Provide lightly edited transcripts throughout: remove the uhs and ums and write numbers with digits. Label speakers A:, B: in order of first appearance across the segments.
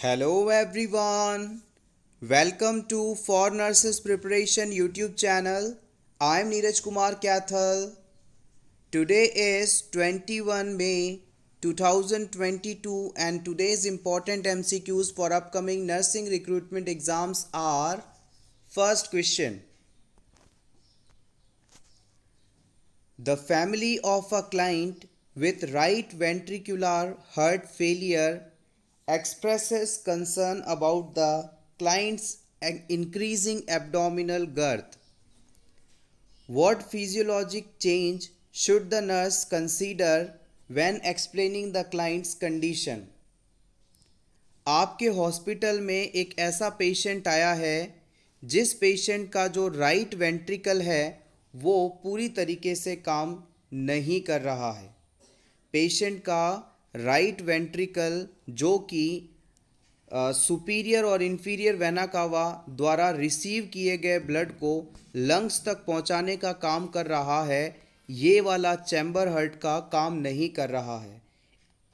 A: Hello everyone. Welcome to For Nurses Preparation YouTube channel. I am Neeraj Kumar Kathal. Today is 21 May 2022 and today's important MCQs for upcoming nursing recruitment exams are: first question. The family of a client with right ventricular heart failure expresses concern about the client's increasing abdominal girth. What physiologic change should the nurse consider when explaining the client's condition? आपके hospital में एक ऐसा patient आया है जिस patient का जो right ventricle है वो पूरी तरीके से काम नहीं कर रहा है। पेशेंट का राइट वेंट्रिकल जो कि सुपीरियर और इंफीरियर वेना कावा द्वारा रिसीव किए गए ब्लड को लंग्स तक पहुंचाने का काम कर रहा है, ये वाला चैम्बर हार्ट का काम नहीं कर रहा है।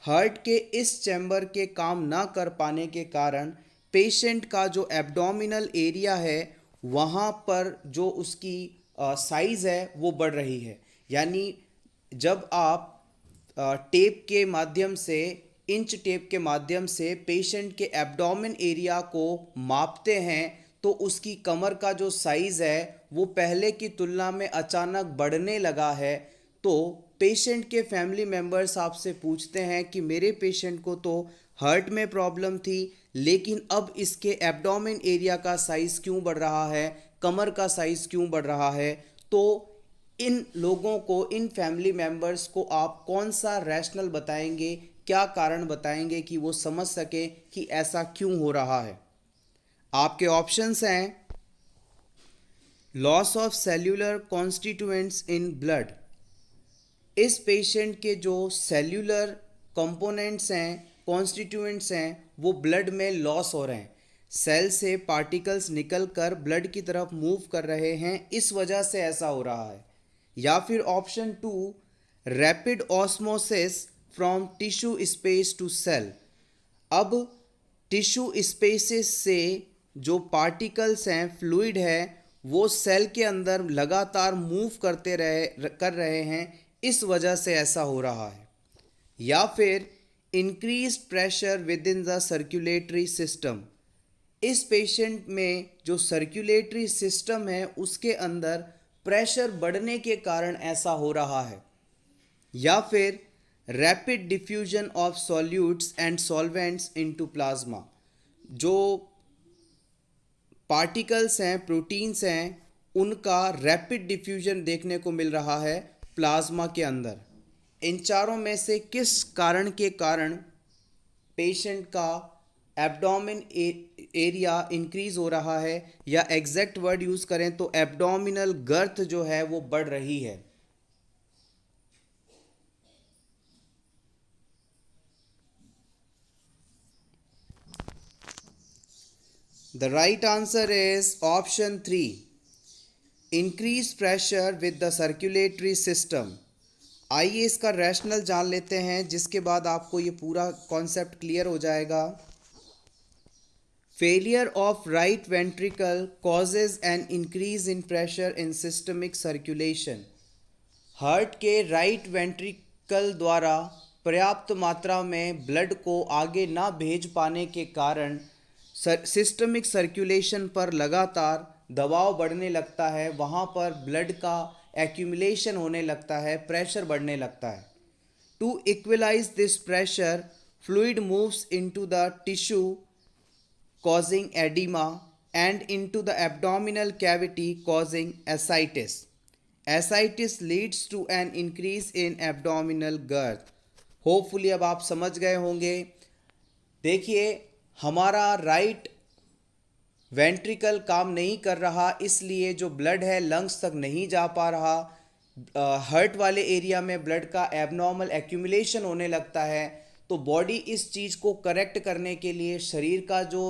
A: हार्ट के इस चैम्बर के काम ना कर पाने के कारण पेशेंट का जो एब्डोमिनल एरिया है वहाँ पर जो उसकी साइज़ है वो बढ़ रही है। यानी जब आप टेप के माध्यम से, इंच टेप के माध्यम से पेशेंट के एब्डोमेन एरिया को मापते हैं तो उसकी कमर का जो साइज़ है वो पहले की तुलना में अचानक बढ़ने लगा है। तो पेशेंट के फैमिली मेम्बर्स आपसे पूछते हैं कि मेरे पेशेंट को तो हार्ट में प्रॉब्लम थी लेकिन अब इसके एब्डोमेन एरिया का साइज़ क्यों बढ़ रहा है, कमर का साइज़ क्यों बढ़ रहा है। तो इन लोगों को, इन फैमिली मेम्बर्स को आप कौन सा रैशनल बताएंगे, क्या कारण बताएंगे कि वो समझ सके कि ऐसा क्यों हो रहा है। आपके ऑप्शंस हैं: loss of cellular constituents in blood, इस पेशेंट के जो सेल्यूलर कंपोनेंट्स हैं, कॉन्स्टिट्यूएंट्स हैं, वो ब्लड में लॉस हो रहे हैं। सेल से पार्टिकल्स निकल कर ब्लड की तरफ मूव कर रहे हैं, इस वजह से ऐसा हो रहा है। या फिर option 2, rapid osmosis from tissue space to cell, अब टिश्यू स्पेसिस से जो पार्टिकल्स हैं, फ्लूइड है, वो सेल के अंदर लगातार मूव कर रहे हैं, इस वजह से ऐसा हो रहा है। या फिर increased pressure with in the circulatory system, इस पेशेंट में जो सर्कुलेटरी सिस्टम है उसके अंदर प्रेशर बढ़ने के कारण ऐसा हो रहा है। या फिर rapid diffusion of solutes and solvents into plasma, जो पार्टिकल्स हैं, प्रोटीन्स हैं, उनका रैपिड डिफ्यूजन देखने को मिल रहा है प्लाज्मा के अंदर। इन चारों में से किस कारण के कारण पेशेंट का एब्डोमिन एरिया इंक्रीज हो रहा है, या एग्जैक्ट वर्ड यूज़ करें तो एब्डोमिनल गर्थ जो है वो बढ़ रही है। The right answer is option 3, increase pressure with the circulatory system। आइए इसका रैशनल जान लेते हैं जिसके बाद आपको ये पूरा कॉन्सेप्ट क्लियर हो जाएगा। Failure of right ventricle causes an increase in pressure in systemic circulation, heart के राइट वेंट्रिकल द्वारा पर्याप्त मात्रा में ब्लड को आगे ना भेज पाने के कारण सिस्टमिक सर्कुलेशन पर लगातार दबाव बढ़ने लगता है, वहाँ पर ब्लड का एक्यूमुलेशन होने लगता है, प्रेशर बढ़ने लगता है। To equalize this pressure, fluid moves into the tissue causing edema and into the abdominal cavity causing ascites. Ascites leads to an increase in abdominal girth. Hopefully अब आप समझ गए होंगे। देखिए, हमारा राइट वेंट्रिकल काम नहीं कर रहा, इसलिए जो ब्लड है लंग्स तक नहीं जा पा रहा। हार्ट वाले एरिया में ब्लड का एबनॉर्मल एक्यूमुलेशन होने लगता है। तो बॉडी इस चीज़ को करेक्ट करने के लिए शरीर का जो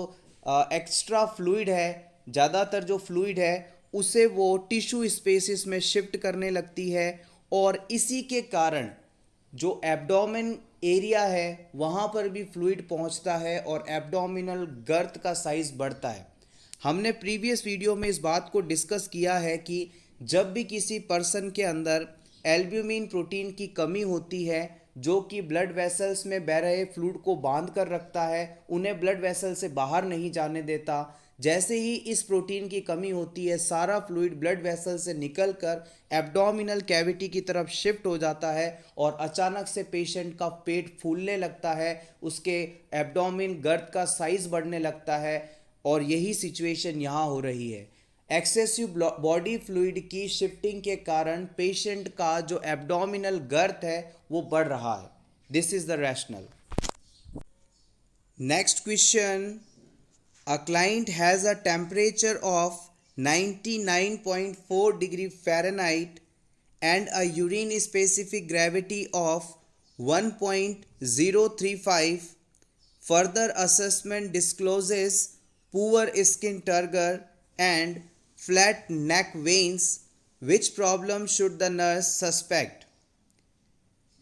A: एक्स्ट्रा फ्लूइड है, ज़्यादातर जो फ्लूइड है उसे वो टिश्यू स्पेसिस में शिफ्ट करने लगती है, और इसी के कारण जो एब्डोमेन एरिया है वहाँ पर भी फ्लूइड पहुँचता है और एब्डोमिनल गर्त का साइज बढ़ता है। हमने प्रीवियस वीडियो में इस बात को डिस्कस किया है कि जब भी किसी पर्सन के अंदर एल्ब्यूमिन प्रोटीन की कमी होती है जो कि ब्लड वेसल्स में बह रहे फ्लूइड को बांध कर रखता है, उन्हें ब्लड वेसल से बाहर नहीं जाने देता, जैसे ही इस प्रोटीन की कमी होती है सारा फ्लूइड ब्लड वेसल से निकलकर एब्डोमिनल कैविटी की तरफ शिफ्ट हो जाता है और अचानक से पेशेंट का पेट फूलने लगता है, उसके एब्डोमिन गर्द का साइज बढ़ने लगता है और यही सिचुएशन यहाँ हो रही है। एक्सेसिव बॉडी फ्लूइड की शिफ्टिंग के कारण पेशेंट का जो एब्डोमिनल गर्थ है वो बढ़ रहा है। This is the rational. Next question, a client has a temperature of 99.4 degree Fahrenheit and a urine specific gravity of 1.035. Further assessment discloses poor skin turgor and flat neck veins. Which problem should the nurse suspect?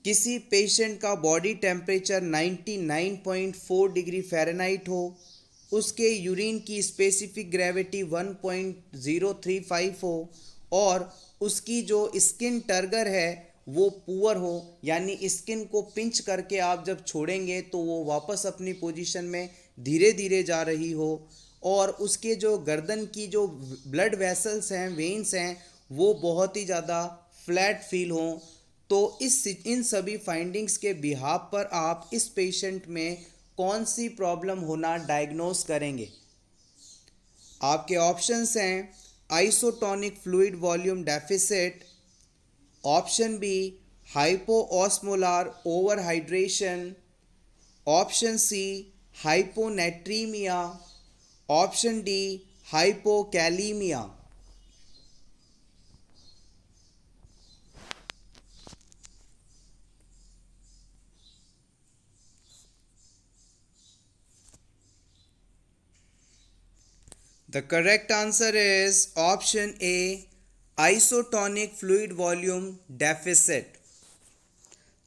A: किसी patient का body temperature 99.4 degree Fahrenheit हो, उसके urine की specific gravity 1.035 हो और उसकी जो skin turgor है वो पुअर हो, यानी स्किन को पिंच करके आप जब छोड़ेंगे तो वो वापस अपनी पोजीशन में धीरे धीरे जा रही हो और उसके जो गर्दन की जो ब्लड वेसल्स हैं, वेन्स हैं, वो बहुत ही ज़्यादा फ्लैट फील हों, तो इन सभी फाइंडिंग्स के बिहाफ पर आप इस पेशेंट में कौन सी प्रॉब्लम होना डायग्नोस करेंगे? आपके ऑप्शंस हैं isotonic fluid volume deficit, option B hypoosmolar overhydration, option C hyponatremia, option D hypokalemia. The correct answer is option A, isotonic fluid volume deficit.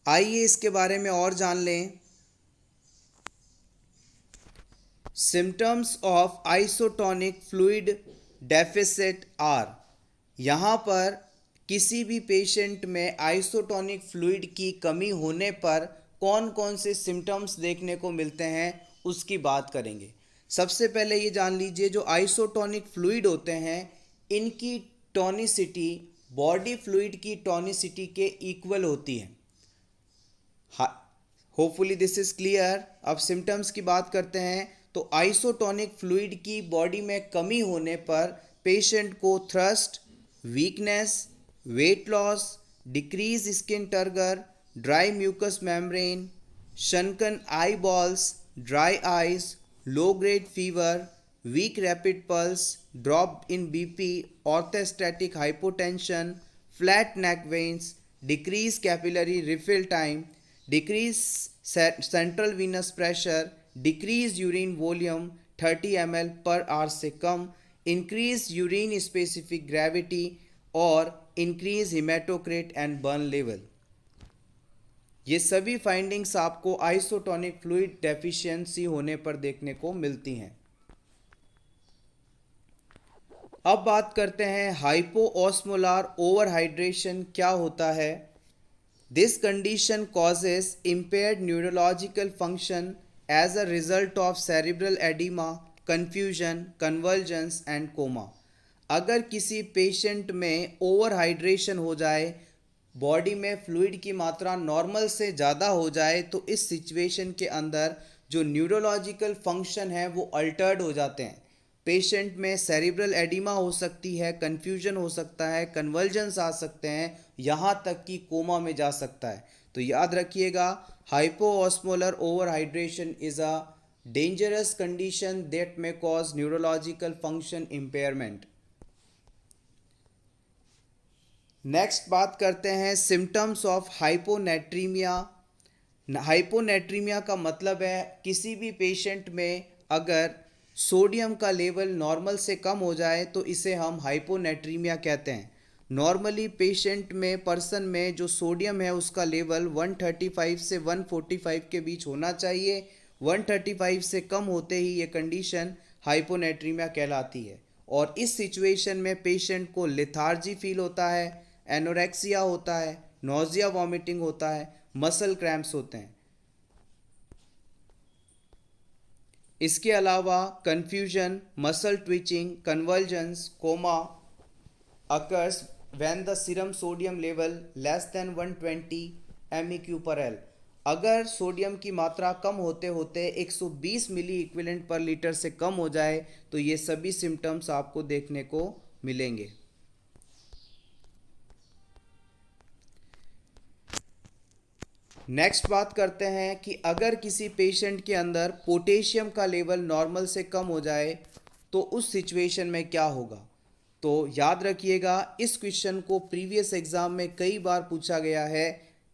A: आइए इसके बारे में और जान लें। Symptoms of isotonic fluid deficit are, यहाँ पर किसी भी पेशेंट में आइसोटोनिक फ्लूइड की कमी होने पर कौन कौन से सिम्टम्स देखने को मिलते हैं उसकी बात करेंगे। सबसे पहले ये जान लीजिए, जो आइसोटोनिक फ्लूइड होते हैं इनकी टोनिसिटी बॉडी फ्लूइड की टोनिसिटी के इक्वल होती है। Hopefully this is clear. अब सिम्टम्स की बात करते हैं तो आइसोटोनिक फ्लूइड की बॉडी में कमी होने पर पेशेंट को thirst, weakness, weight loss, decrease skin turgor, dry mucous membrane, sunken eye balls, dry eyes, low grade fever, weak rapid pulse, drop in BP, orthostatic hypotension, flat neck veins, decreased capillary refill time, decreased central venous pressure, decreased urine volume 30 ml per hour से कम, increased urine specific gravity और increased hematocrit and burn level। ये सभी findings आपको isotonic fluid deficiency होने पर देखने को मिलती हैं। अब बात करते हैं हाइपोऑस्मोलार ओवरहाइड्रेशन क्या होता है। This condition causes impaired neurological function as a result of cerebral edema, confusion, convergence and coma. अगर किसी पेशेंट में ओवरहाइड्रेशन हो जाए, बॉडी में फ्लूइड की मात्रा नॉर्मल से ज़्यादा हो जाए, तो इस सिचुएशन के अंदर जो न्यूरोलॉजिकल फंक्शन है वो अल्टर्ड हो जाते हैं। पेशेंट में सेरिब्रल एडिमा हो सकती है, कन्फ्यूजन हो सकता है, कन्वर्जेंस आ सकते हैं, यहाँ तक कि कोमा में जा सकता है। तो याद रखिएगा, hypoosmolar overhydration is a dangerous condition that may cause neurological function impairment. Next बात करते हैं सिम्टम्स ऑफ हाइपोनेट्रीमिया। हाइपोनेट्रीमिया का मतलब है किसी भी पेशेंट में अगर सोडियम का लेवल नॉर्मल से कम हो जाए तो इसे हम हाइपोनेट्रीमिया कहते हैं। नॉर्मली पेशेंट में पर्सन में जो सोडियम है उसका लेवल 135 से 145 के बीच होना चाहिए। 135 से कम होते ही ये कंडीशन हाइपोनेट्रीमिया कहलाती है। और इस सिचुएशन में पेशेंट को लेथार्जी फील होता है, एनोरेक्सिया होता है, नोजिया वॉमिटिंग होता है, मसल क्रैम्प्स होते हैं। इसके अलावा confusion, muscle twitching, convergence, coma occurs when the serum sodium level less than 120 MEq/L। अगर सोडियम की मात्रा कम होते होते 120 मिली इक्विवेलेंट पर लीटर से कम हो जाए तो ये सभी सिम्टम्स आपको देखने को मिलेंगे। नेक्स्ट बात करते हैं कि अगर किसी पेशेंट के अंदर पोटेशियम का लेवल नॉर्मल से कम हो जाए तो उस सिचुएशन में क्या होगा। तो याद रखिएगा, इस क्वेश्चन को प्रीवियस एग्जाम में कई बार पूछा गया है।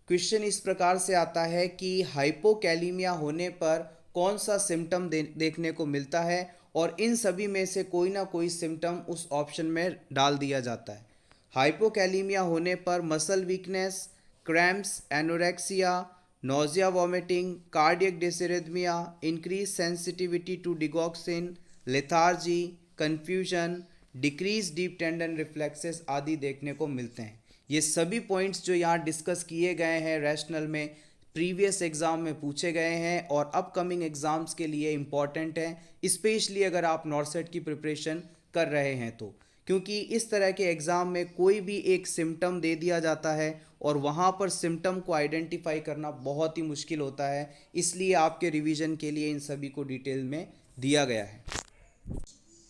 A: क्वेश्चन इस प्रकार से आता है कि हाइपोकैलीमिया होने पर कौन सा सिम्टम देखने को मिलता है, और इन सभी में से कोई ना कोई सिम्टम उस ऑप्शन में डाल दिया जाता है। हाइपोकैलीमिया होने पर muscle weakness, cramps, anorexia, nausea vomiting, cardiac dysrhythmia, increase sensitivity to digoxin, lethargy, confusion, decrease deep tendon reflexes आदि देखने को मिलते हैं। ये सभी पॉइंट्स जो यहाँ डिस्कस किए गए हैं रैशनल में, प्रीवियस एग्ज़ाम में पूछे गए हैं और अपकमिंग एग्ज़ाम्स के लिए इम्पॉर्टेंट हैं, स्पेशली अगर आप नॉर्सेट की प्रिपरेशन कर रहे हैं तो। क्योंकि इस तरह के एग्ज़ाम में कोई भी एक सिम्टम दे दिया जाता है और वहाँ पर सिम्टम को आइडेंटिफाई करना बहुत ही मुश्किल होता है, इसलिए आपके रिवीजन के लिए इन सभी को डिटेल में दिया गया है।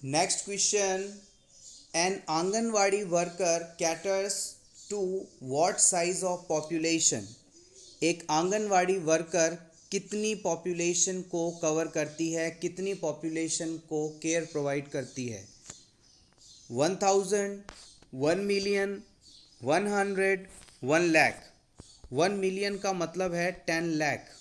A: Next question, an anganwadi worker caters to what size of population. एक आंगनवाड़ी वर्कर कितनी पॉपुलेशन को कवर करती है, कितनी पॉपुलेशन को केयर प्रोवाइड करती है। 1000, 1 मिलियन, 100, 1 लाख। 1 मिलियन का मतलब है 10 lakh.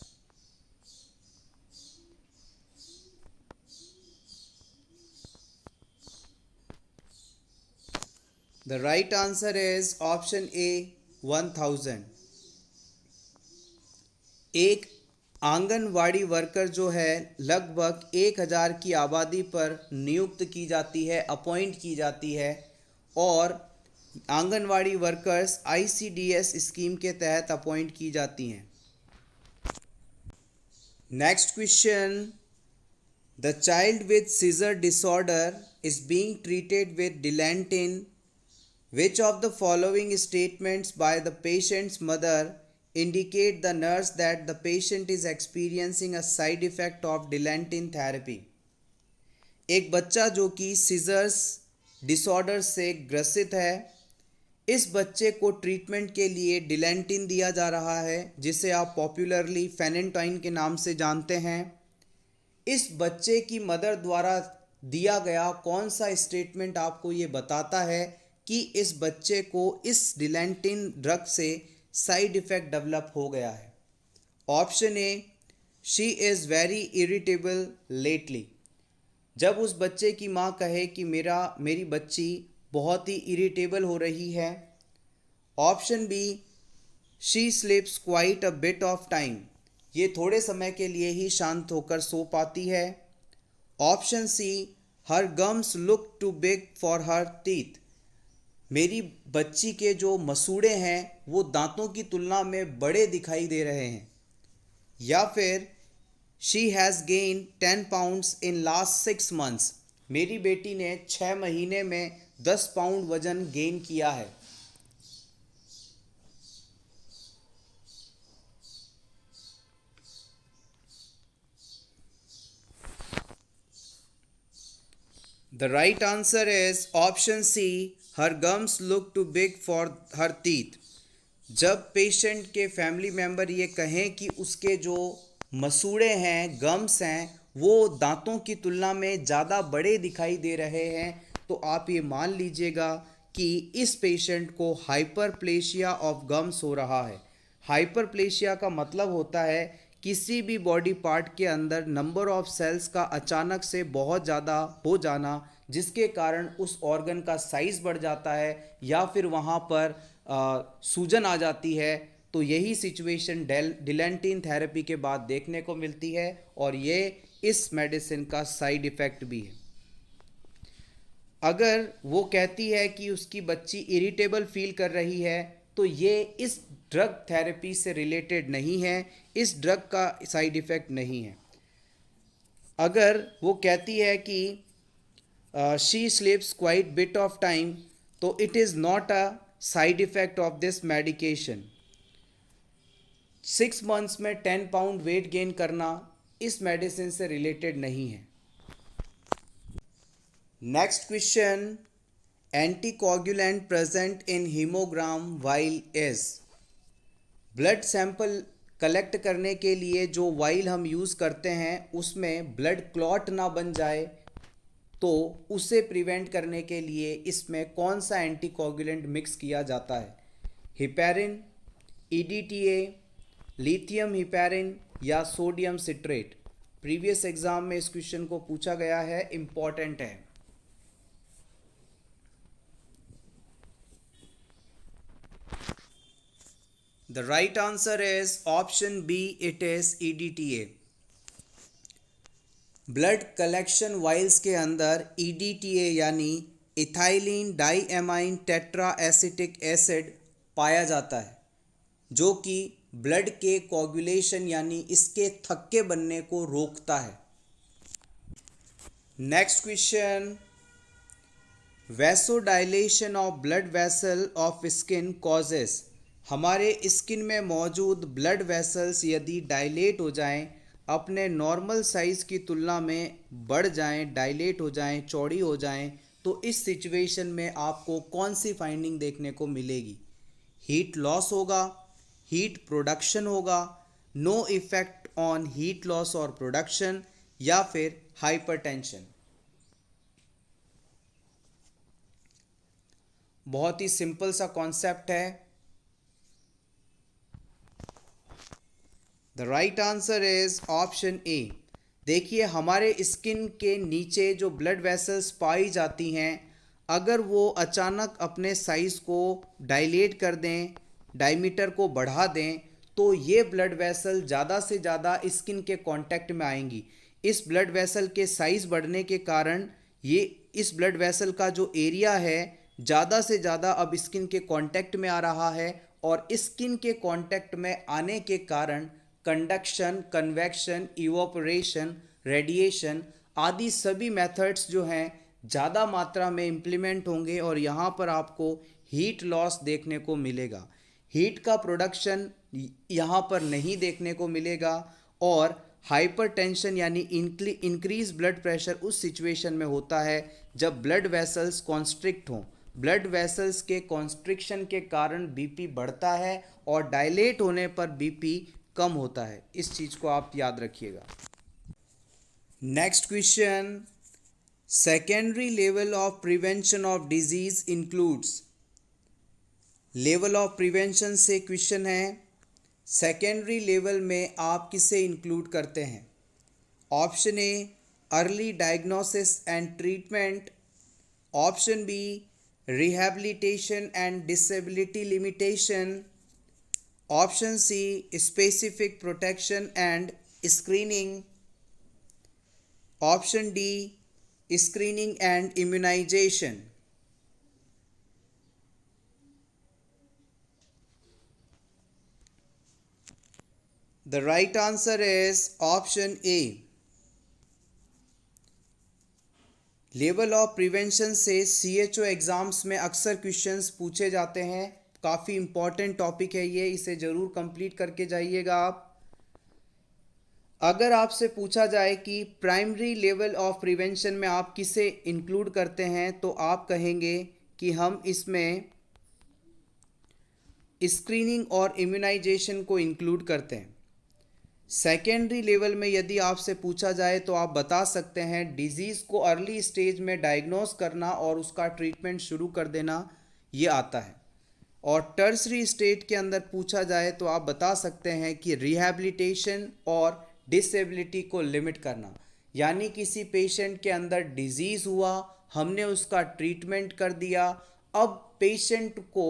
A: The right answer is option A, 1000। एक आंगनवाड़ी वर्कर जो है लगभग 1000 की आबादी पर नियुक्त की जाती है, अपॉइंट की जाती है, और आंगनवाड़ी वर्कर्स ICDS स्कीम के तहत अपॉइंट की जाती हैं। Next question, the child with seizure disorder is being treated with Dilantin. Which of the following statements by the patient's mother indicate the nurse that the patient is experiencing a side effect of dilantin therapy? एक बच्चा जो कि seizures disorder से ग्रसित है, इस बच्चे को ट्रीटमेंट के लिए डिलैंटिन दिया जा रहा है, जिसे आप पॉपुलरली फेनेंटाइन के नाम से जानते हैं। इस बच्चे की मदर द्वारा दिया गया कौन सा स्टेटमेंट आपको ये बताता है कि इस बच्चे को इस डिलैंटिन ड्रग से साइड इफ़ेक्ट डेवलप हो गया है। Option A, she is very irritable lately. जब उस बच्चे की माँ कहे कि मेरी बच्ची बहुत ही इरिटेबल हो रही है। Option B, she sleeps quite a bit of time. ये थोड़े समय के लिए ही शांत होकर सो पाती है। Option C, her gums look too big for her teeth. मेरी बच्ची के जो मसूड़े हैं वो दांतों की तुलना में बड़े दिखाई दे रहे हैं। या फिर she has gain 10 pounds in last 6 months। मेरी बेटी ने 6 महीने में 10 पाउंड वजन गेन किया है। The right answer is option C, her gums look too big for her teeth। जब पेशेंट के फैमिली मेम्बर ये कहें कि उसके जो मसूड़े हैं, गम्स हैं, वो दांतों की तुलना में ज़्यादा बड़े दिखाई दे रहे हैं, तो आप ये मान लीजिएगा कि इस पेशेंट को हाइपरप्लेशिया ऑफ गम्स हो रहा है। हाइपरप्लेशिया का मतलब होता है किसी भी बॉडी पार्ट के अंदर नंबर ऑफ सेल्स का अचानक से बहुत ज़्यादा हो जाना, जिसके कारण उस ऑर्गन का साइज बढ़ जाता है या फिर वहाँ पर सूजन आ जाती है, तो यही सिचुएशन डिलेंटिन थेरेपी के बाद देखने को मिलती है और ये इस मेडिसिन का साइड इफ़ेक्ट भी है। अगर वो कहती है कि उसकी बच्ची इरिटेबल फील कर रही है, तो ये इस ड्रग थेरेपी से रिलेटेड नहीं है, इस ड्रग का साइड इफ़ेक्ट नहीं है। अगर वो कहती है कि she sleeps quite bit of time, तो it is not a side effect of this medication. 6 months में 10 पाउंड वेट गेन करना इस मेडिसिन से रिलेटेड नहीं है। Next question, anticoagulant present in haemogram while is. Blood sample collect करने के लिए जो वाइल हम यूज़ करते हैं उसमें ब्लड क्लॉट ना बन जाए, तो उसे प्रिवेंट करने के लिए इसमें कौन सा एंटीकोगुलेंट मिक्स किया जाता है? हिपैरिन, ईडीटीए, लिथियम हिपैरिन या सोडियम सिट्रेट। प्रीवियस एग्जाम में इस क्वेश्चन को पूछा गया है, इंपॉर्टेंट है। The right answer is option B, it is EDTA। Blood collection vials के अंदर EDTA यानी ethylenediaminetetraacetic acid पाया जाता है, जो कि ब्लड के कोगुलेशन यानी इसके थक्के बनने को रोकता है। Next question, vasodilation of blood vessel of skin causes. हमारे स्किन में मौजूद ब्लड वेसल्स यदि डायलेट हो जाएं, अपने नॉर्मल साइज़ की तुलना में बढ़ जाएं, डायलेट हो जाएं, चौड़ी हो जाएं, तो इस सिचुएशन में आपको कौन सी फाइंडिंग देखने को मिलेगी? हीट लॉस होगा, हीट प्रोडक्शन होगा, no effect on heat loss और प्रोडक्शन, या फिर हाइपरटेंशन। बहुत ही सिंपल सा कॉन्सेप्ट है। The right answer is option A. देखिए, हमारे स्किन के नीचे जो ब्लड वेसल्स पाई जाती हैं, अगर वो अचानक अपने साइज़ को डायलेट कर दें, डायमीटर को बढ़ा दें, तो ये ब्लड वेसल ज़्यादा से ज़्यादा स्किन के कांटेक्ट में आएंगी। इस ब्लड वेसल के साइज़ बढ़ने के कारण ये इस ब्लड वेसल का जो एरिया है ज़्यादा से ज़्यादा अब स्किन के कांटेक्ट में आ रहा है, और स्किन के कांटेक्ट में आने के कारण कंडक्शन, कन्वेक्शन, इवोपरेशन, रेडिएशन आदि सभी मेथड्स जो हैं ज़्यादा मात्रा में इम्प्लीमेंट होंगे, और यहाँ पर आपको हीट लॉस देखने को मिलेगा। हीट का प्रोडक्शन यहाँ पर नहीं देखने को मिलेगा, और हाइपरटेंशन यानी इंक्रीज ब्लड प्रेशर उस सिचुएशन में होता है जब ब्लड वेसल्स कॉन्स्ट्रिक्ट हों। ब्लड वेसल्स के कॉन्स्ट्रिक्शन के कारण बीपी बढ़ता है, और डायलेट होने पर बीपी कम होता है। इस चीज़ को आप याद रखिएगा। Next question, secondary level of prevention of disease includes. Level of prevention से क्वेश्चन है, सेकेंडरी लेवल में आप किसे इंक्लूड करते हैं? Option A, early diagnosis and treatment. Option B, rehabilitation and disability limitation. Option C, specific protection and screening. Option D, screening and immunization. The right answer is option A। Level of prevention से CHO exams में अक्सर questions पूछे जाते हैं। काफ़ी important topic है ये, इसे ज़रूर कंप्लीट करके जाइएगा आप। अगर आपसे पूछा जाए कि प्राइमरी लेवल ऑफ प्रिवेंशन में आप किसे इंक्लूड करते हैं, तो आप कहेंगे कि हम इसमें स्क्रीनिंग और इम्यूनाइजेशन को इंक्लूड करते हैं। सेकेंडरी लेवल में यदि आपसे पूछा जाए तो आप बता सकते हैं डिजीज़ को अर्ली स्टेज में डायग्नोस करना और उसका ट्रीटमेंट शुरू कर देना, ये आता है। और टर्सरी स्टेट के अंदर पूछा जाए तो आप बता सकते हैं कि रिहैबिलिटेशन और डिसेबिलिटी को लिमिट करना, यानी किसी पेशेंट के अंदर डिजीज़ हुआ, हमने उसका ट्रीटमेंट कर दिया, अब पेशेंट को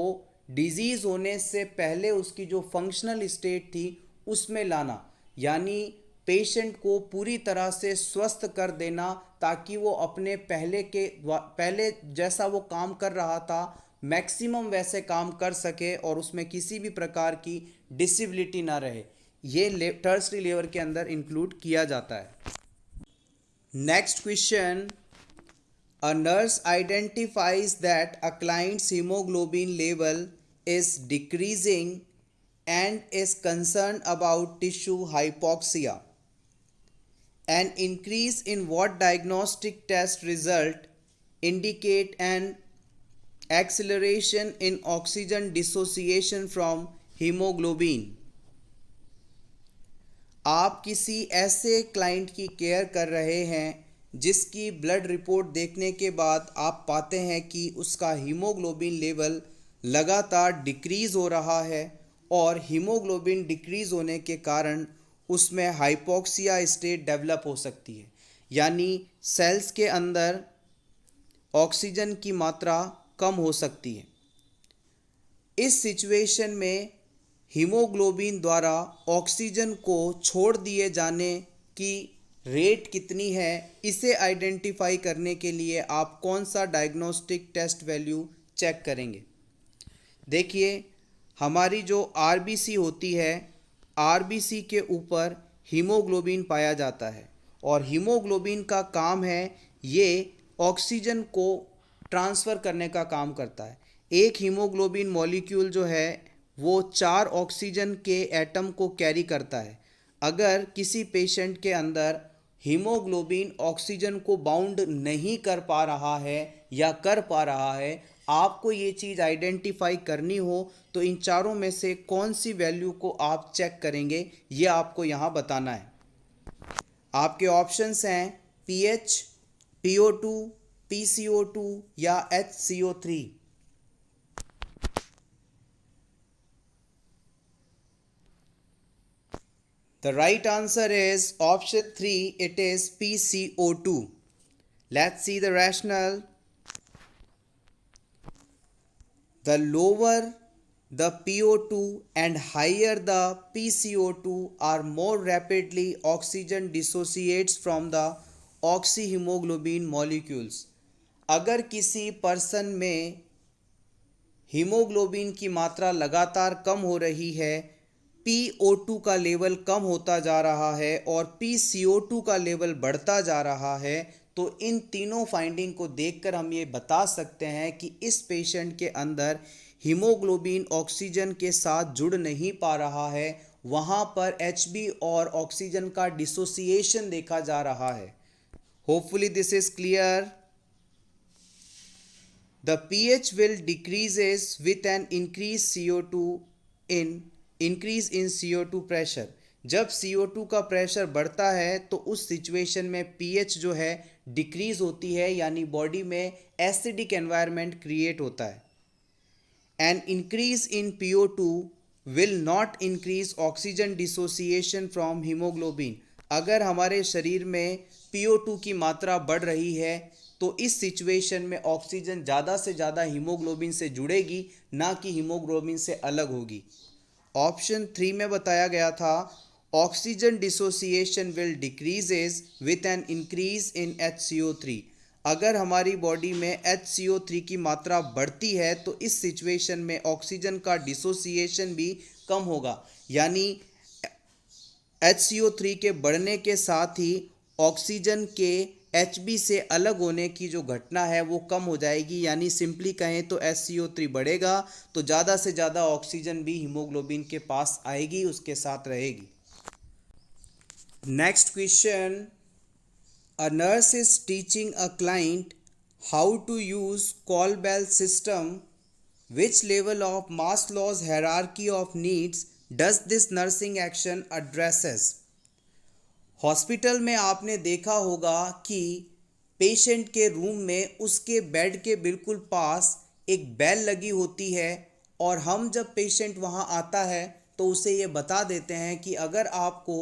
A: डिजीज़ होने से पहले उसकी जो फंक्शनल स्टेट थी उसमें लाना, यानी पेशेंट को पूरी तरह से स्वस्थ कर देना ताकि वो अपने पहले जैसा वो काम कर रहा था मैक्सिमम वैसे काम कर सके और उसमें किसी भी प्रकार की डिसेबिलिटी ना रहे। ये टर्सरी लेवल के अंदर इंक्लूड किया जाता है। Next question, a nurse identifies that a client's hemoglobin level is decreasing and is concerned about tissue hypoxia. An increase in what diagnostic test result indicate an acceleration in oxygen dissociation from hemoglobin. आप किसी ऐसे client की care कर रहे हैं जिसकी blood report देखने के बाद आप पाते हैं कि उसका हीमोग्लोबिन लेवल लगातार डिक्रीज़ हो रहा है और हीमोग्लोबिन डिक्रीज़ होने के कारण उसमें हाइपोक्सिया स्टेट डेवलप हो सकती है, यानी सेल्स के अंदर ऑक्सीजन की मात्रा कम हो सकती है। इस सिचुएशन में हीमोग्लोबिन द्वारा ऑक्सीजन को छोड़ दिए जाने की रेट कितनी है, इसे आइडेंटिफाई करने के लिए आप कौन सा डायग्नोस्टिक टेस्ट वैल्यू चेक करेंगे। देखिए, हमारी जो आरबीसी होती है, आरबीसी के ऊपर हीमोग्लोबिन पाया जाता है और हीमोग्लोबिन का काम है ये ऑक्सीजन को ट्रांसफ़र करने का काम करता है। एक हीमोग्लोबिन मॉलिक्यूल जो है वो 4 ऑक्सीजन के एटम को कैरी करता है। अगर किसी पेशेंट के अंदर हीमोग्लोबिन ऑक्सीजन को बाउंड नहीं कर पा रहा है या कर पा रहा है, आपको ये चीज़ आइडेंटिफाई करनी हो तो इन चारों में से कौन सी वैल्यू को आप चेक करेंगे, ये आपको यहाँ बताना है। आपके ऑप्शंस हैं पीएच, PO2, PCO2 या HCO3। The right answer is option 3, it is PCO2. Let's see the rationale. The lower the PO2 and higher the PCO2 are more rapidly oxygen dissociates from the oxyhemoglobin molecules. अगर किसी person में haemoglobin की मात्रा लगातार कम हो रही है, PO2 का लेवल कम होता जा रहा है और PCO2 का लेवल बढ़ता जा रहा है, तो इन तीनों फाइंडिंग को देखकर हम ये बता सकते हैं कि इस पेशेंट के अंदर हीमोग्लोबिन ऑक्सीजन के साथ जुड़ नहीं पा रहा है, वहाँ पर HB और ऑक्सीजन का डिसोसिएशन देखा जा रहा है। Hopefully this is clear. The pH will decreases with an increase in CO2 pressure. जब CO2 का प्रेशर बढ़ता है तो उस सिचुएशन में pH जो है डिक्रीज होती है, यानी बॉडी में एसिडिक एनवायरनमेंट क्रिएट होता है। An increase in PO2 will not increase oxygen dissociation from hemoglobin. अगर हमारे शरीर में PO2 की मात्रा बढ़ रही है तो इस सिचुएशन में ऑक्सीजन ज़्यादा से ज़्यादा हीमोग्लोबिन से जुड़ेगी, ना कि हीमोग्लोबिन से अलग होगी। ऑप्शन 3 में बताया गया था oxygen dissociation will decreases with an increase in HCO3। अगर हमारी बॉडी में HCO3 की मात्रा बढ़ती है तो इस सिचुएशन में ऑक्सीजन का डिसोसिएशन भी कम होगा, यानी HCO3 के बढ़ने के साथ ही ऑक्सीजन के HB से अलग होने की जो घटना है वो कम हो जाएगी, यानी सिंपली कहें तो HCO3 बढ़ेगा तो ज़्यादा से ज़्यादा ऑक्सीजन भी हीमोग्लोबिन के पास आएगी, उसके साथ रहेगी। Next question, a nurse is teaching a client how to use Colbell system. Which level of Maslow's hierarchy of needs does this nursing action addresses? Hospital में आपने देखा होगा कि पेशेंट के रूम में उसके बेड के बिल्कुल पास एक बेल लगी होती है और हम जब पेशेंट वहाँ आता है तो उसे ये बता देते हैं कि अगर आपको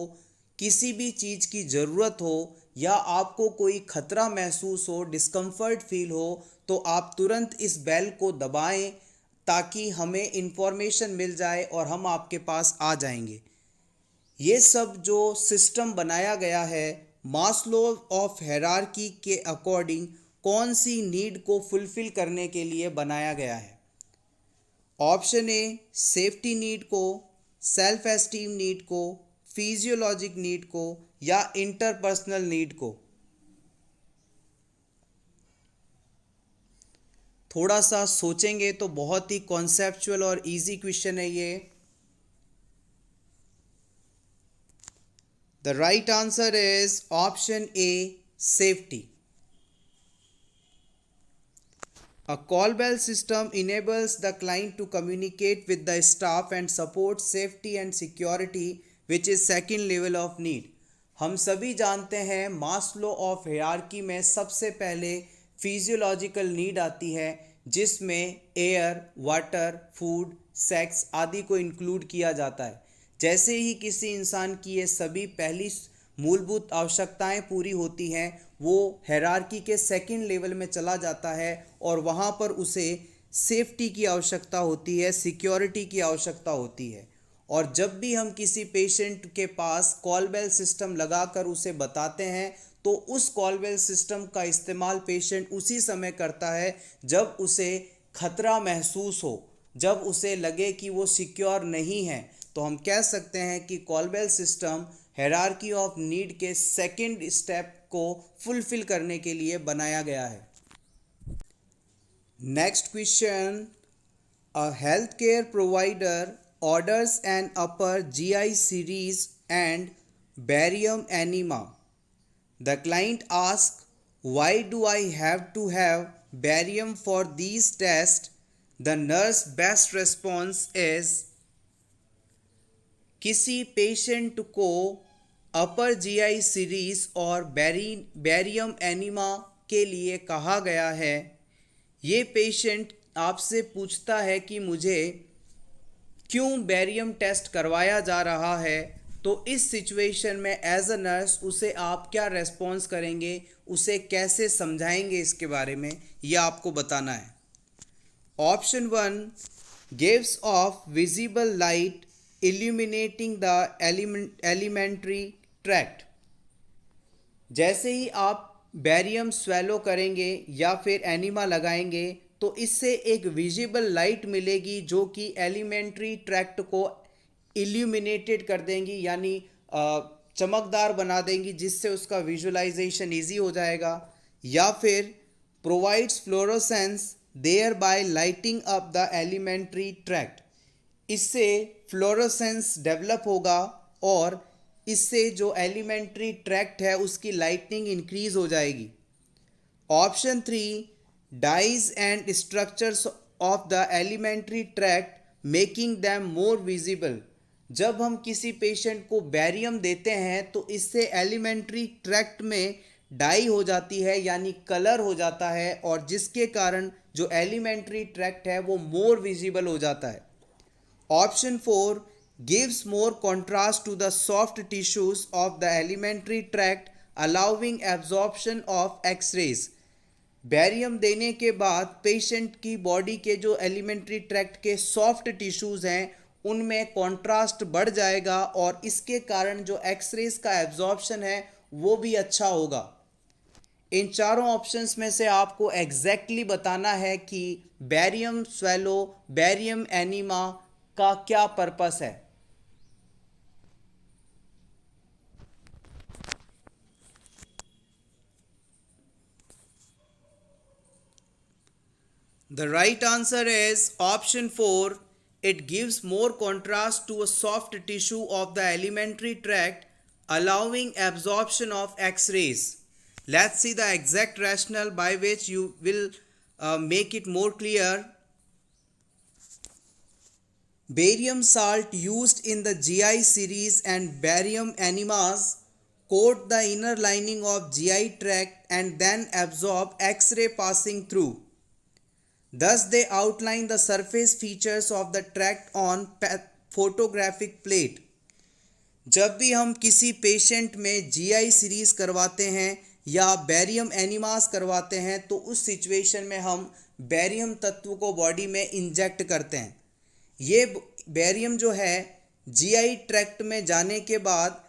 A: किसी भी चीज़ की ज़रूरत हो या आपको कोई खतरा महसूस हो, डिस्कम्फर्ट फील हो, तो आप तुरंत इस बेल को दबाएं ताकि हमें इन्फॉर्मेशन मिल जाए और हम आपके पास आ जाएंगे। ये सब जो सिस्टम बनाया गया है मास्लो ऑफ हायरार्की के अकॉर्डिंग कौन सी नीड को फुलफिल करने के लिए बनाया गया है? ऑप्शन ए सेफ्टी नीड को, सेल्फ एस्टीम नीड को, फिजियोलॉजिक नीड को या इंटरपर्सनल नीड को। थोड़ा सा सोचेंगे तो बहुत ही कॉन्सेप्चुअल और इजी क्वेश्चन है ये। The right answer is option A safety. A call bell system enables the client to communicate with the staff and support safety and security, which is second level of need. हम सभी जानते हैं Maslow of hierarchy में सबसे पहले physiological need आती है, जिसमें एयर, वाटर, फूड, सेक्स आदि को इंक्लूड किया जाता है। जैसे ही किसी इंसान की ये सभी पहली मूलभूत आवश्यकताएं पूरी होती हैं, वो हायरार्की के सेकंड लेवल में चला जाता है और वहाँ पर उसे सेफ्टी की आवश्यकता होती है, सिक्योरिटी की आवश्यकता होती है। और जब भी हम किसी पेशेंट के पास कॉल बेल सिस्टम लगाकर उसे बताते हैं तो उस कॉल बेल सिस्टम का इस्तेमाल पेशेंट उसी समय करता है जब उसे खतरा महसूस हो, जब उसे लगे कि वो सिक्योर नहीं है। तो हम कह सकते हैं कि call bell system hierarchy of need के सेकंड स्टेप को फुलफिल करने के लिए बनाया गया है। Next question, a health care provider orders an upper GI series and barium enema. The client asks, why do I have to have barium for these tests? The nurse best response is, किसी patient को upper GI series और barium enema के लिए कहा गया है। ये patient आपसे पूछता है कि मुझे क्यों बैरियम टेस्ट करवाया जा रहा है। तो इस सिचुएशन में एज अ नर्स उसे आप क्या रेस्पॉन्स करेंगे, उसे कैसे समझाएंगे, इसके बारे में ये आपको बताना है। Option 1, gives off visible light illuminating the alimentary tract. जैसे ही आप बैरियम स्वेलो करेंगे या फिर एनिमा लगाएंगे तो इससे एक विजिबल लाइट मिलेगी जो कि एलिमेंट्री ट्रैक्ट को इल्यूमिनेटेड कर देंगी, यानी चमकदार बना देंगी, जिससे उसका विजुअलाइजेशन इजी हो जाएगा। या फिर provides fluorescence thereby lighting up the alimentary tract. इससे फ्लोरोसेंस डेवलप होगा और इससे जो एलिमेंट्री ट्रैक्ट है उसकी लाइटनिंग इंक्रीज हो जाएगी। Option 3, dyes and structures of the alimentary tract making them more visible। जब हम किसी पेशेंट को बैरियम देते हैं तो इससे एलिमेंट्री ट्रैक्ट में डाई हो जाती है, यानी कलर हो जाता है, और जिसके कारण जो एलिमेंट्री ट्रैक्ट है वो मोर विजिबल हो जाता है। Option 4, gives more contrast to the soft tissues of the alimentary tract allowing absorption of X-rays। Barium देने के बाद पेशेंट की बॉडी के जो एलिमेंट्री ट्रैक्ट के सॉफ्ट टिश्यूज़ हैं उनमें कॉन्ट्रास्ट बढ़ जाएगा और इसके कारण जो एक्सरेज का एब्जॉर्प्शन है वो भी अच्छा होगा। इन चारों ऑप्शंस में से आपको एग्जैक्टली बताना है कि बैरियम स्वेलो, बैरियम एनिमा का क्या पर्पस है। The right answer is option 4. It gives more contrast to a soft tissue of the alimentary tract, allowing absorption of X-rays. Let's see the exact rationale by which you will make it more clear. Barium salt used in the GI series and barium enemas coat the inner lining of GI tract and then absorb X-ray passing through. Thus they outline the surface features of the tract on photographic plate. जब भी हम किसी patient में GI series करवाते हैं या barium enemas करवाते हैं तो उस सिचुएशन में हम बैरियम तत्व को बॉडी में इंजेक्ट करते हैं। ये बैरियम जो है जीआई ट्रैक्ट में जाने के बाद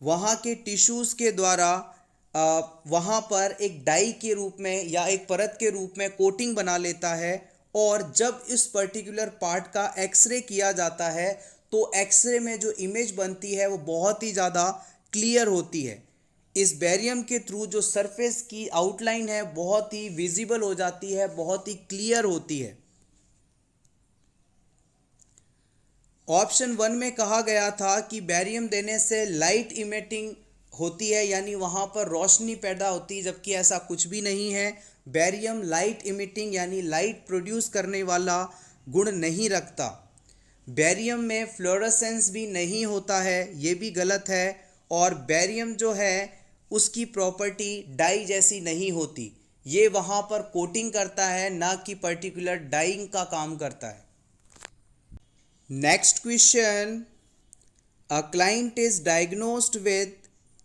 A: वहाँ के टिश्यूज़ के द्वारा वहाँ पर एक डाई के रूप में या एक परत के रूप में कोटिंग बना लेता है, और जब इस पर्टिकुलर पार्ट का एक्सरे किया जाता है तो एक्सरे में जो इमेज बनती है वो बहुत ही ज़्यादा क्लियर होती है। इस बैरियम के थ्रू जो सरफेस की आउटलाइन है बहुत ही विजिबल हो जाती है, बहुत ही क्लियर होती है। ऑप्शन 1 में कहा गया था कि बैरियम देने से लाइट इमिटिंग होती है, यानी वहाँ पर रोशनी पैदा होती है, जबकि ऐसा कुछ भी नहीं है। बैरियम लाइट इमिटिंग यानी लाइट प्रोड्यूस करने वाला गुण नहीं रखता। बैरियम में फ्लोरोसेंस भी नहीं होता है, ये भी गलत है। और बैरियम जो है उसकी प्रॉपर्टी डाई जैसी नहीं होती, ये वहाँ पर कोटिंग करता है, ना कि पर्टिकुलर डाइंग का काम करता है। Next question, a client is diagnosed with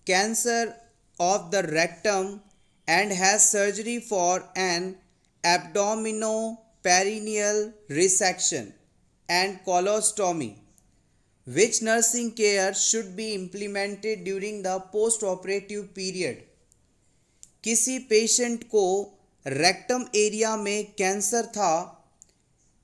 A: cancer of the rectum and has surgery for an abdominoperineal resection and colostomy. Which nursing care should be implemented during the post-operative period? किसी patient को rectum area में cancer था,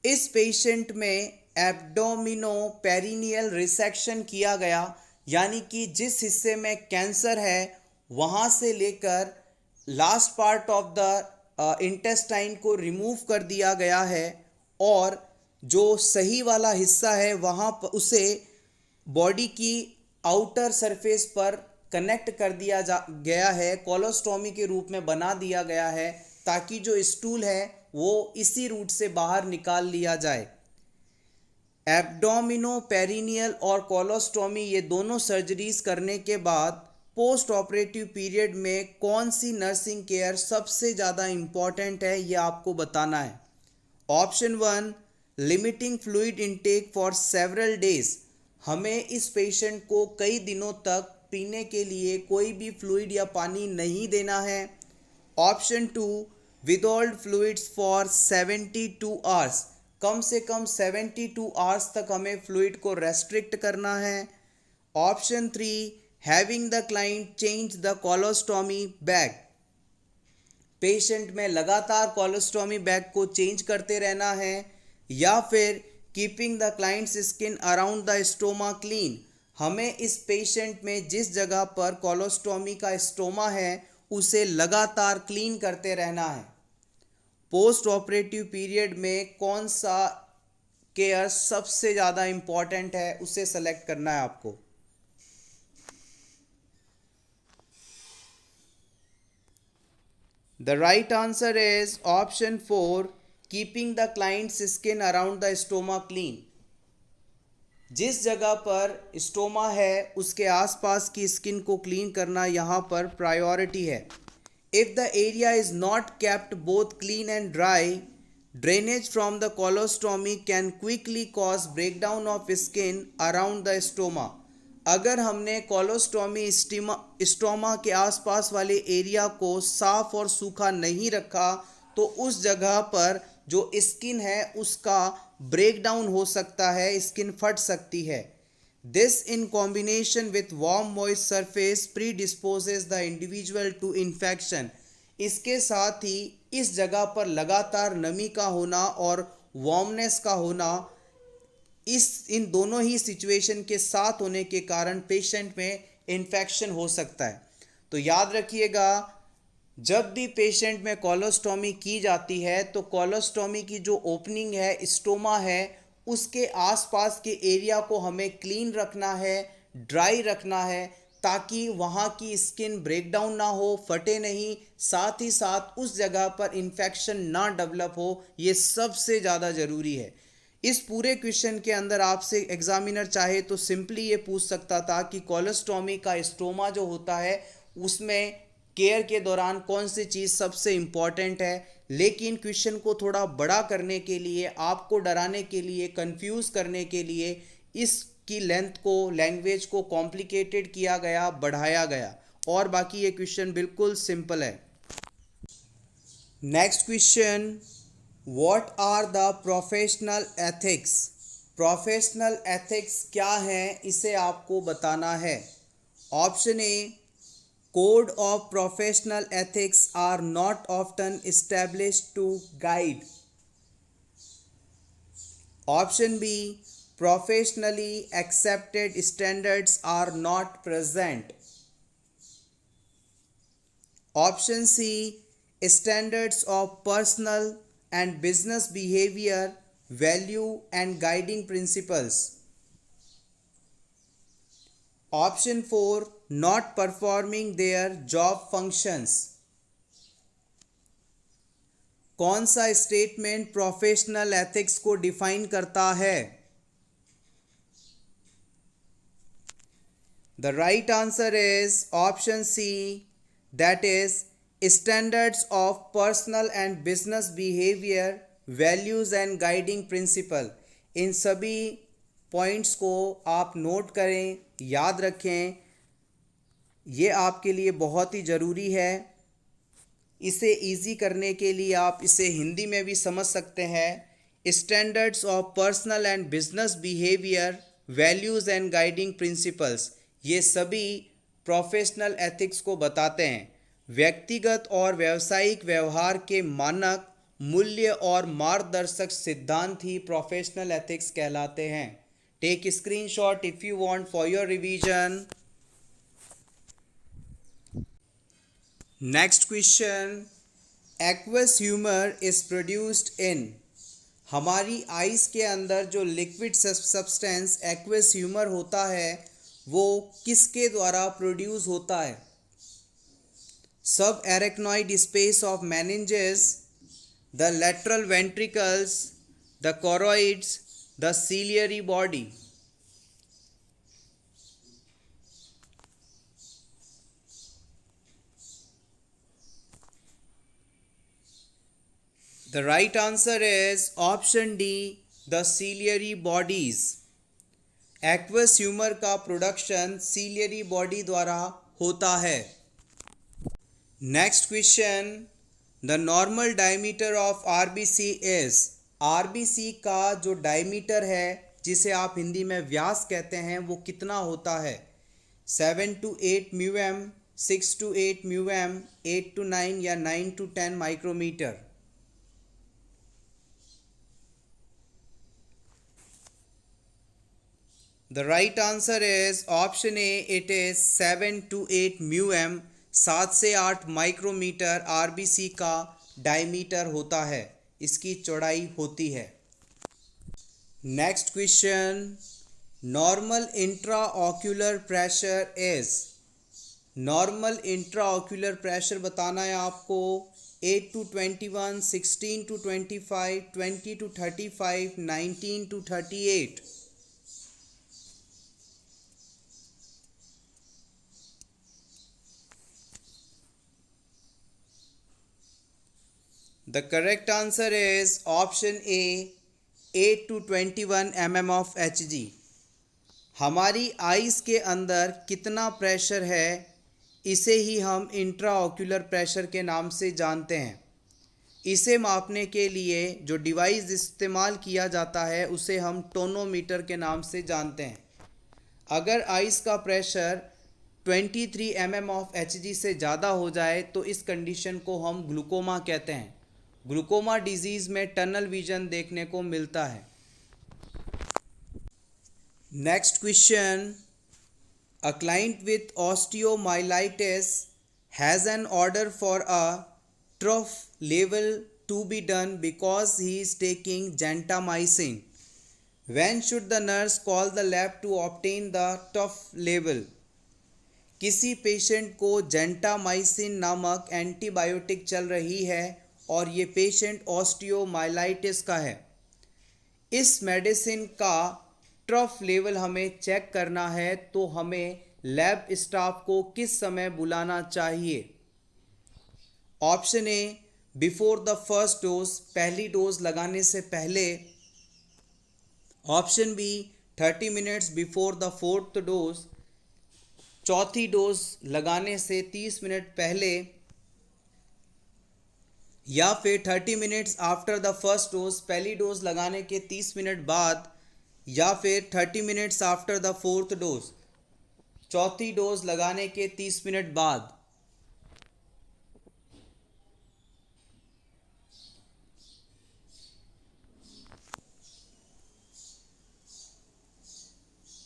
A: इस patient में एब्डोमिनोपेरिनियल resection किया गया, यानी कि जिस हिस्से में कैंसर है वहाँ से लेकर last part of the intestine को रिमूव कर दिया गया है, और जो सही वाला हिस्सा है वहाँ पर उसे बॉडी की आउटर सरफेस पर कनेक्ट कर दिया गया है, कोलोस्टोमी के रूप में बना दिया गया है, ताकि जो स्टूल है वो इसी रूट से बाहर निकाल लिया जाए। एब्डोमिनोपेरिनियल और कोलोस्टोमी ये दोनों सर्जरीज करने के बाद पोस्ट ऑपरेटिव पीरियड में कौन सी नर्सिंग केयर सबसे ज़्यादा इम्पॉर्टेंट है, ये आपको बताना है। Option 1, limiting fluid intake for several days. हमें इस पेशेंट को कई दिनों तक पीने के लिए कोई भी फ्लूइड या पानी नहीं देना है। Option 2, withhold fluids for 72 hours. कम से कम 72 आवर्स तक हमें फ्लूइड को रेस्ट्रिक्ट करना है। Option 3, having the client change the colostomy bag. Patient में लगातार कोलोस्टोमी बैग को चेंज करते रहना है। या फिर keeping the clients skin around the stoma clean. हमें इस पेशेंट में जिस जगह पर कोलोस्टोमी का स्टोमा है उसे लगातार क्लीन करते रहना है। पोस्ट ऑपरेटिव पीरियड में कौन सा केयर सबसे ज़्यादा इम्पॉर्टेंट है उसे सेलेक्ट करना है आपको। The right answer is option 4, keeping the client's skin around the stoma clean. जिस जगह पर स्टोमा है उसके आसपास की स्किन को क्लीन करना यहाँ पर प्रायोरिटी है। If the area is not kept both clean and dry, drainage from the colostomy can quickly cause breakdown of skin around the stoma. अगर हमने कोलोस्टोमी स्टोमा के आसपास वाले एरिया को साफ और सूखा नहीं रखा तो उस जगह पर जो स्किन है उसका ब्रेकडाउन हो सकता है, स्किन फट सकती है। This in combination with warm moist surface predisposes the individual to infection. इसके साथ ही इस जगह पर लगातार नमी का होना और वार्मनेस का होना, इन दोनों ही सिचुएशन के साथ होने के कारण पेशेंट में इन्फेक्शन हो सकता है। तो याद रखिएगा, जब भी पेशेंट में कोलोस्टोमी की जाती है तो कोलोस्टोमी की जो ओपनिंग है, स्टोमा है, उसके आसपास के एरिया को हमें क्लीन रखना है, ड्राई रखना है, ताकि वहाँ की स्किन ब्रेकडाउन ना हो, फटे नहीं, साथ ही साथ उस जगह पर इन्फेक्शन ना डेवलप हो। ये सबसे ज़्यादा ज़रूरी है। इस पूरे क्वेश्चन के अंदर आपसे एग्जामिनर चाहे तो सिंपली ये पूछ सकता था कि कोलोस्टोमी का स्टोमा जो होता है उसमें केयर के दौरान कौन सी चीज़ सबसे इम्पॉर्टेंट है। लेकिन क्वेश्चन को थोड़ा बड़ा करने के लिए, आपको डराने के लिए, कंफ्यूज करने के लिए इसकी लेंथ को, लैंग्वेज को कॉम्प्लिकेटेड किया गया, बढ़ाया गया, और बाकी ये क्वेश्चन बिल्कुल सिंपल है। Next question, what are the professional ethics. Professional ethics क्या है, इसे आपको बताना है। Option A, code of professional ethics are not often established to guide. Option B, professionally accepted standards are not present. Option C, standards of personal and business behavior, value and guiding principles. Option 4, not performing their job functions. कौन सा statement professional ethics को define करता है? The right answer is option C, that is standards of personal and business behavior, values and guiding principle। इन सभी points को आप note करें, याद रखें, ये आपके लिए बहुत ही ज़रूरी है। इसे इजी करने के लिए आप इसे हिंदी में भी समझ सकते हैं। Standards of personal and business behaviour, values and guiding principles, ये सभी प्रोफेशनल एथिक्स को बताते हैं। व्यक्तिगत और व्यावसायिक व्यवहार के मानक, मूल्य और मार्गदर्शक सिद्धांत ही प्रोफेशनल एथिक्स कहलाते हैं। Take screenshot if you want for your revision. Next question, aqueous humour is produced in. हमारी आइज के अंदर जो लिक्विड सब्सटेंस एक्वस ह्यूमर होता है वो किसके द्वारा प्रोड्यूस होता है? Subarachnoid space of meninges, the lateral ventricles, the choroids, the ciliary body. The right answer is option D, the ciliary bodies। Aqueous humour का प्रोडक्शन सीलियरी बॉडी द्वारा होता है। Next question, the normal diameter of RBC is. RBC का जो diameter है, जिसे आप हिंदी में व्यास कहते हैं, वो कितना होता है? 7 to 8 म्यूएम, 6 to 8 म्यूएम, 8 to 9 या 9 to 10 micrometre. The right answer is option A, it is 7 to 8 म्यूएम, 7 से 8 माइक्रोमीटर आरबीसी का डायमीटर होता है, इसकी चौड़ाई होती है। Next question, normal intraocular pressure is. Normal intraocular pressure बताना है आपको। 8 to 21, 16 to 25, 20 to 35, 19 to 38। The correct answer is option A, 8 to 21 mm of Hg। हमारी आइज के अंदर कितना प्रेशर है, इसे ही हम इंट्राऑक्यूलर प्रेशर के नाम से जानते हैं। इसे मापने के लिए जो डिवाइस इस्तेमाल किया जाता है उसे हम टोनोमीटर के नाम से जानते हैं। अगर आइस का प्रेशर 23 mm ऑफ Hg से ज़्यादा हो जाए तो इस कंडीशन को हम ग्लूकोमा कहते हैं। ग्लूकोमा डिजीज़ में टनल विजन देखने को मिलता है। Next question, a client with osteomyelitis has an order for a trough level to be done because he is taking gentamicin. When should the nurse call the lab to obtain the trough level. किसी patient को gentamicin नामक antibiotic चल रही है और ये patient osteomyelitis का है। इस मेडिसिन का ट्रफ लेवल हमें चेक करना है, तो हमें लैब स्टाफ को किस समय बुलाना चाहिए? Option A before the first dose, पहली डोज लगाने से पहले। Option B 30 minutes before the fourth dose, चौथी डोज लगाने से 30 मिनट पहले। या फिर 30 minutes after the first dose, पहली डोज लगाने के 30 मिनट बाद। या फिर 30 minutes after the fourth dose, चौथी डोज लगाने के 30 मिनट बाद।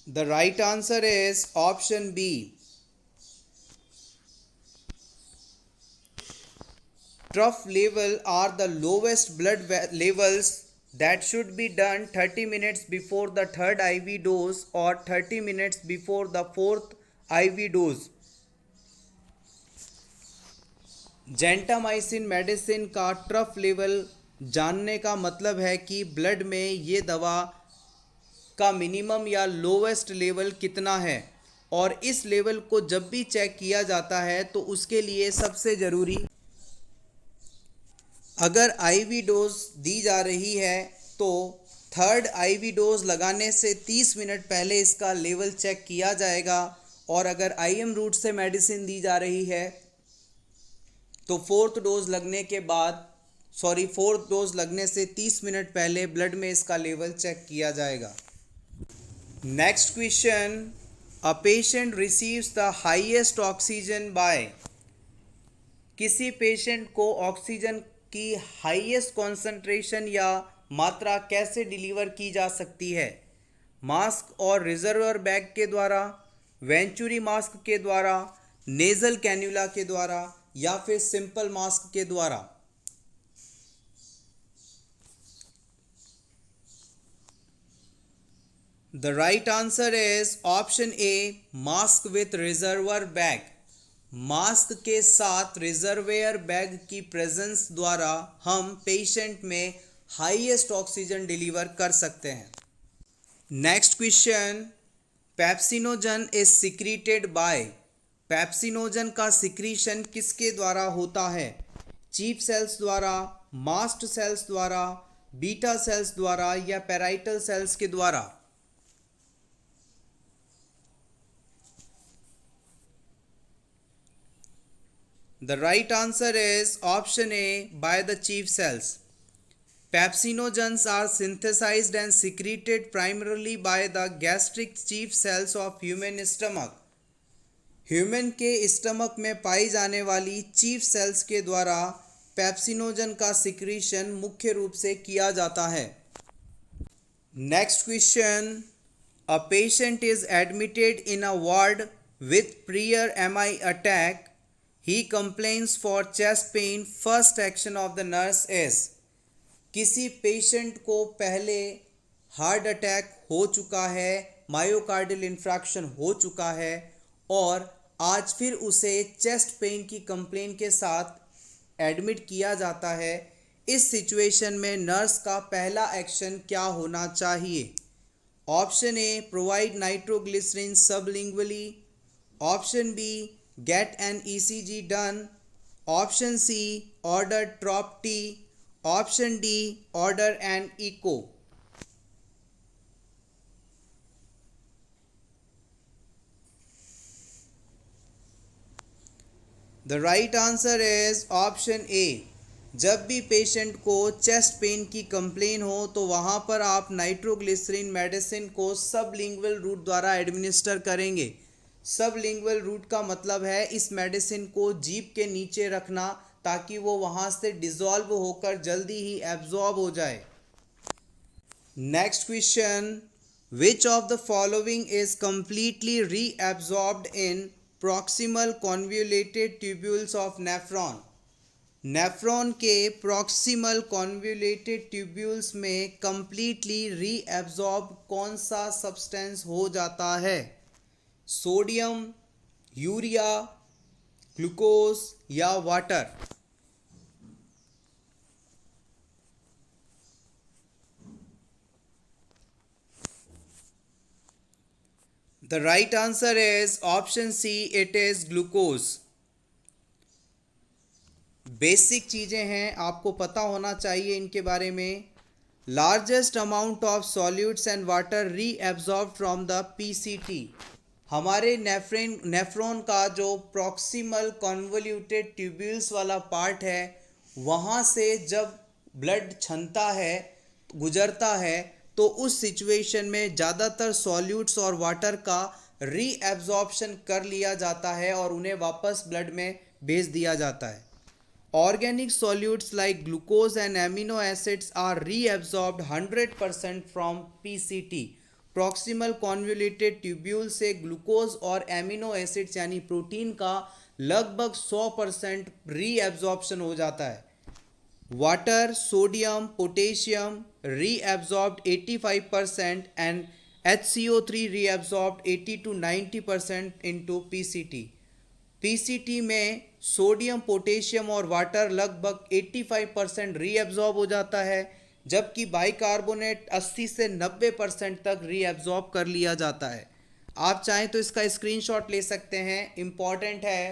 A: The right answer is option B. Trough level are the lowest blood levels that should be done 30 minutes before the third IV dose or 30 minutes before the fourth IV dose. Gentamicin medicine का trough level जानने का मतलब है कि blood में ये दवा का मिनिमम या लोवेस्ट लेवल कितना है, और इस लेवल को जब भी चेक किया जाता है तो उसके लिए सबसे ज़रूरी, अगर आईवी डोज दी जा रही है तो थर्ड आईवी डोज लगाने से 30 मिनट पहले इसका लेवल चेक किया जाएगा, और अगर आईएम रूट से मेडिसिन दी जा रही है तो फोर्थ डोज लगने से 30 मिनट पहले ब्लड में इसका लेवल चेक किया जाएगा। Next question, a patient receives the highest oxygen by, किसी पेशेंट को ऑक्सीजन की हाईएस्ट कॉन्सेंट्रेशन या मात्रा कैसे डिलीवर की जा सकती है? मास्क और रिजर्वर बैग के द्वारा, वेंचुरी मास्क के द्वारा, नेजल कैन्यूला के द्वारा, या फिर सिंपल मास्क के द्वारा। The right answer is option A, mask with reservoir bag. Mask के साथ रिजर्वेयर बैग की प्रेजेंस द्वारा हम पेशेंट में हाईएस्ट ऑक्सीजन डिलीवर कर सकते हैं। Next question, pepsinogen is secreted by, pepsinogen का सिक्रीशन किसके द्वारा होता है? चीफ सेल्स द्वारा, मास्ट सेल्स द्वारा, बीटा सेल्स द्वारा, या पैराइटल सेल्स के द्वारा? The right answer is option A, by the chief cells. Pepsinogens are synthesized and secreted primarily by the gastric chief cells of human stomach. Human के stomach में पाई जाने वाली chief cells के द्वारा पेप्सिनोजन का secretion मुख्य रूप से किया जाता है। Next question, a patient is admitted in a ward with prior MI attack, he complains for chest pain, first action of the nurse is, किसी पेशेंट को पहले हार्ट अटैक हो चुका है, मायोकार्डियल इंफ्रैक्शन हो चुका है, और आज फिर उसे चेस्ट पेन की कंप्लेन के साथ एडमिट किया जाता है। इस सिचुएशन में नर्स का पहला एक्शन क्या होना चाहिए? Option A, provide nitroglycerin sublingually. Option B, get an ECG done. Option C, order trop T. Option D, order an echo. The right answer is option A. जब भी पेशेंट को chest pain की complain हो तो वहाँ पर आप nitroglycerine medicine को सबलिंगुअल रूट द्वारा एडमिनिस्टर करेंगे। सबलिंगुअल रूट का मतलब है इस मेडिसिन को जीभ के नीचे रखना ताकि वो वहाँ से डिसॉल्व होकर जल्दी ही एब्जॉर्ब हो जाए। Next question, which of the following is completely reabsorbed in proximal convoluted tubules of nephron? Nephron के प्रॉक्सिमल कॉन्वोल्यूटेड ट्यूब्यूल्स में कंप्लीटली रीएब्जॉर्ब कौन सा सब्सटेंस हो जाता है? सोडियम, यूरिया, ग्लूकोज, या water? The right answer is option C, it is glucose. Basic चीज़ें हैं, आपको पता होना चाहिए इनके बारे में। Largest amount of solutes and water reabsorb from the PCT. हमारे नेफ्रॉन का जो प्रॉक्सिमल कॉन्वोल्यूटेड ट्यूब्यूल्स वाला पार्ट है, वहाँ से जब ब्लड छनता है, गुजरता है, तो उस सिचुएशन में ज़्यादातर सॉल्यूट्स और वाटर का रीएब्जॉर्प्शन कर लिया जाता है और उन्हें वापस ब्लड में भेज दिया जाता है। Organic solutes like glucose and amino acids are reabsorbed 100% from PCT। Proximal convoluted tubule से ग्लूकोज और एमिनो एसिड्स यानी प्रोटीन का लगभग 100% रीएब्जॉर्प्शन हो जाता है। Water, sodium, potassium reabsorbed 85% and HCO3 reabsorbed 80 to 90% into PCT। PCT में सोडियम, पोटेशियम और वाटर लगभग 85% रीएब्जॉर्ब हो जाता है, जबकि बाइकार्बोनेट 80 से 90% तक रीएब्जॉर्ब कर लिया जाता है। आप चाहें तो इसका स्क्रीनशॉट ले सकते हैं, इंपॉर्टेंट है।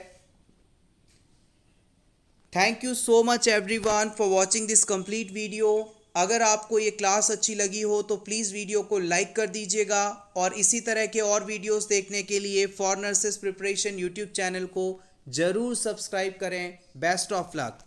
A: Thank you so much everyone for watching this complete video. अगर आपको ये क्लास अच्छी लगी हो तो प्लीज़ वीडियो को लाइक कर दीजिएगा और इसी तरह के और वीडियोस देखने के लिए for nurses preparation YouTube channel को ज़रूर सब्सक्राइब करें। Best of luck.